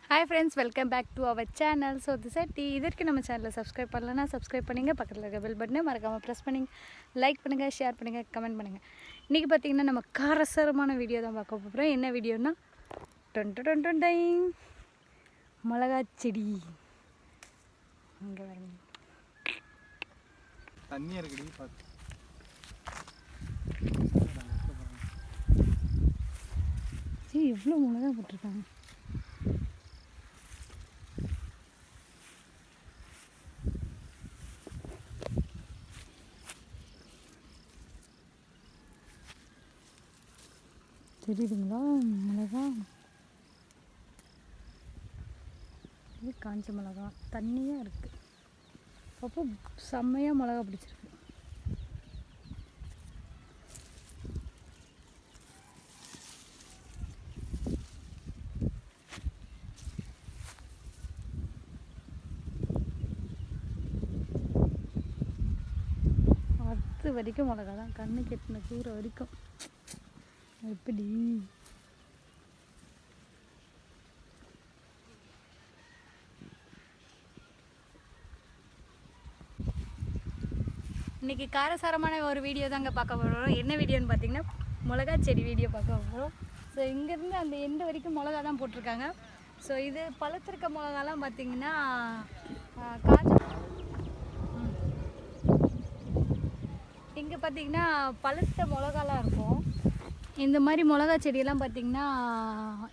Hi friends, welcome back to our channel. So this is இதற்கு நம்ம சேனலை subscribe பண்ணலனா சப்ஸ்கிரைப் பண்ணுங்க, பக்கத்துல இருக்க பெல் பட்டனை மறக்காம பிரஸ் பண்ணுங்க, லைக் பண்ணுங்க, ஷேர் பண்ணுங்க, கமெண்ட் பண்ணுங்க. இன்னைக்கு பாத்தீங்கன்னா நம்ம காரசாரமான வீடியோ தான் பார்க்க போறோம். என்ன வீடியோனா டன் டன் டன் டன் மிளகாய் செடி. இங்க பாருங்க. தண்ணி இருக்குடி பாத்து. சரி இவ்ளோ மிளகாய் போட்டுருக்காங்க. தெரியுதுங்களா மிளகா? இது காஞ்ச மிளகா தண்ணியாக இருக்குது. அப்போ செம்மையாக மிளகா பிடிச்சிருக்கு. அது வரைக்கும் மிளகா தான், கண்ணு கெட்டின தூர வரைக்கும். எப்படி இன்றைக்கி காரசாரமான ஒரு வீடியோ தாங்க பார்க்க போகிறோம். என்ன வீடியோன்னு பார்த்தீங்கன்னா மிளகா செடி வீடியோ பார்க்க போகிறோம். ஸோ இங்கேருந்து அந்த எண்டு வரைக்கும் மிளகா தான் போட்டிருக்காங்க. ஸோ இது பழுத்திருக்க மிளகாலாம் பார்த்திங்கன்னா காஞ்ச இங்கே பார்த்திங்கன்னா பழுத்த மிளகாலாம் இருக்கும். இந்த மாதிரி மிளகா செடியெல்லாம் பார்த்திங்கன்னா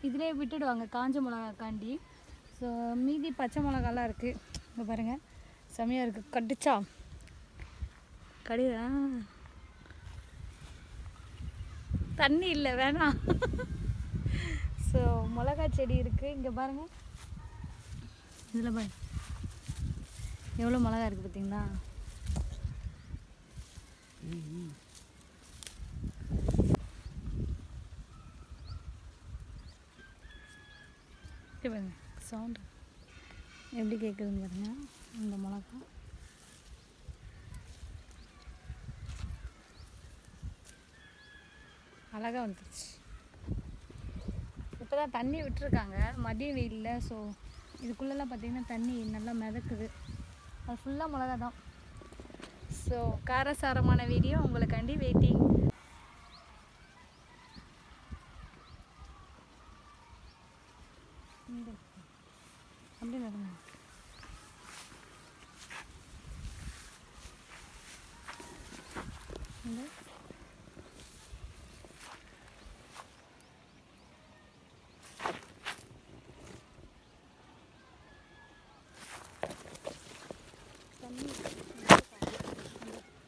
இதிலே விட்டுடுவாங்க காஞ்ச மிளகாக்காண்டி. ஸோ மீதி பச்சை மிளகாலாம் இருக்குது. இங்கே பாருங்கள் செம்மையாக இருக்குது. கடிச்சா கடிதா தண்ணி இல்லை வேணாம். ஸோ மிளகா செடி இருக்குது. இங்கே பாருங்கள், இதில் பாருங்க எவ்வளோ மிளகா இருக்குது பார்த்தீங்களா? பாருங்க சவுண்டு எப்படி கேட்குதுன்னு பாருங்க. இந்த மிளகா அழகாக வந்துருச்சு. இப்போ தான் தண்ணி விட்டுருக்காங்க மதிய வெயிலில். ஸோ இதுக்குள்ளெல்லாம் பார்த்திங்கன்னா தண்ணி நல்லா மிதக்குது. அது ஃபுல்லாக மிளகா தான். ஸோ காரசாரமான வீடியோ உங்களுக்காண்டி வெயிட்டிங். அப்படி நடங்க. தண்ணி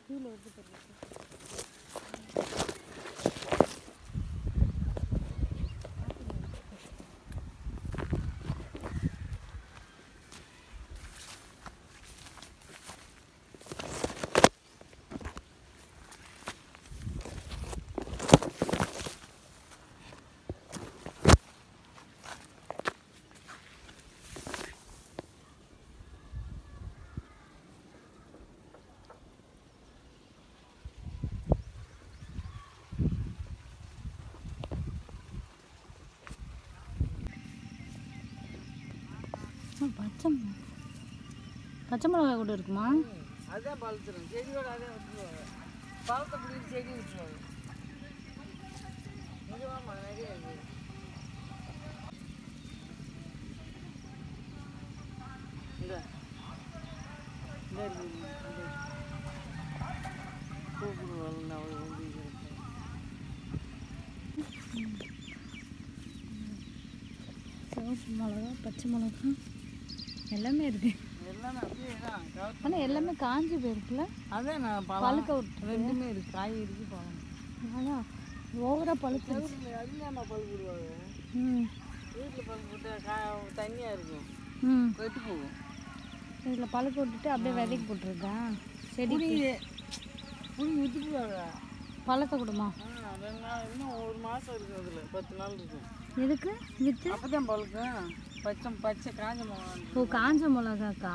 கீழே வந்து தெரியுது. பச்சை மிளகாய் கூட இருக்குமா? அதான் பழுத்துரும் செடியோட அதே விட்டுருவாங்க. பழத்தை பிடிச்சி செடி விட்டுருவாங்க. நிஜமாம்மா நிறைய இருக்குது. இந்த கூப்பிடு வரல அவ்வளோ வந்து சிவப்பு மிளகா பச்சை மிளகா எல்லாமே இருக்குது. எல்லாமே அப்படியே தான். ஆனால் எல்லாமே காஞ்சி போயிருக்குல்ல. அதான் நான் பழுக்க விட்டு ரெண்டுமே இருக்குது. காய் இருக்குது பழம். அதான் ஓவராக பழுத்து அதுலேயே பழுப்பு விடுவாங்க. வீட்டில் பழுப்பு விட்டால் தண்ணியாக இருக்கும், கெட்டு போகும். இதில் பழுக்க விட்டுட்டு அப்படியே விதைக்கு போட்டுருக்கேன். செடி புளி விட்டுக்குவாங்க. பழக்க கொடுமா? 2 நாள் இன்னும் 1 மாதம் இருக்குது. அதில் 10 நாள் இருக்கும். எதுக்கு வித்து? அப்போ தான் பழுக்கும். பச்சை காஞ்ச மிளகா. ஓ காஞ்ச மிளகாக்கா?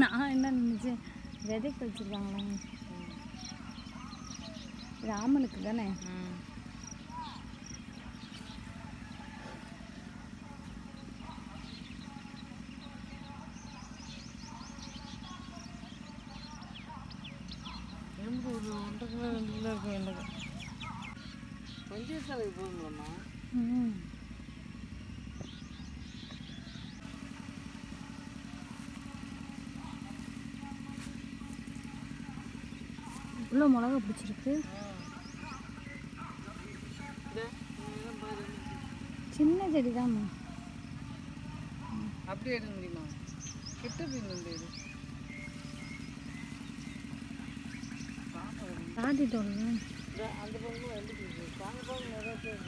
நான் என்ன நினச்சேன் விதைக்கு வச்சுருக்காங்களா. இது ஆமனுக்கு தானே? இதில் இருக்கும் வெண்டைக்காய் கொஞ்சம் தலைக்கு போதும்லம்மா. இவ்வளோ மிளகா பிடிச்சிருக்கு. சின்ன செடி தான். அப்படியே எடுக்க முடியுமா? கிட்ட போய் நின்று காட்டிட்டோம். அந்த பக்கமும் ரெண்டு பீஸு அந்த பக்கம் நிறைய பேர்.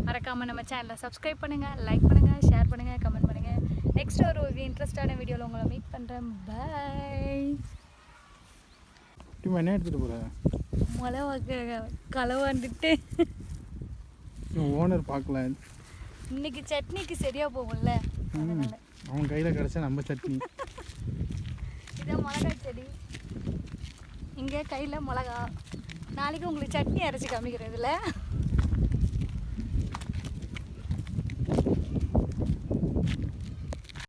மறக்காமல் நம்ம சேனலை சப்ஸ்கிரைப் பண்ணுங்கள், லைக் பண்ணுங்கள், ஷேர் பண்ணுங்கள், கமெண்ட் பண்ணுங்கள். நெக்ஸ்ட் ஒரு இன்ட்ரெஸ்டான வீடியோவில் உங்களை மீட் பண்ணுறேன். பாய். என்ன எடுத்துகிட்டு போகிற? மிளகா களவாண்டுட்டு ஓனர் பார்க்கல. இன்னைக்கு சட்னிக்கு சரியாக போகும்ல. அவன் கையில் கிடச்சா நம்ம சட்னி. இதான் மிளகா செடி. இங்கே கையில் மிளகா. நாளைக்கு உங்களுக்கு சட்னி அரைச்சி காமிக்கிறதுல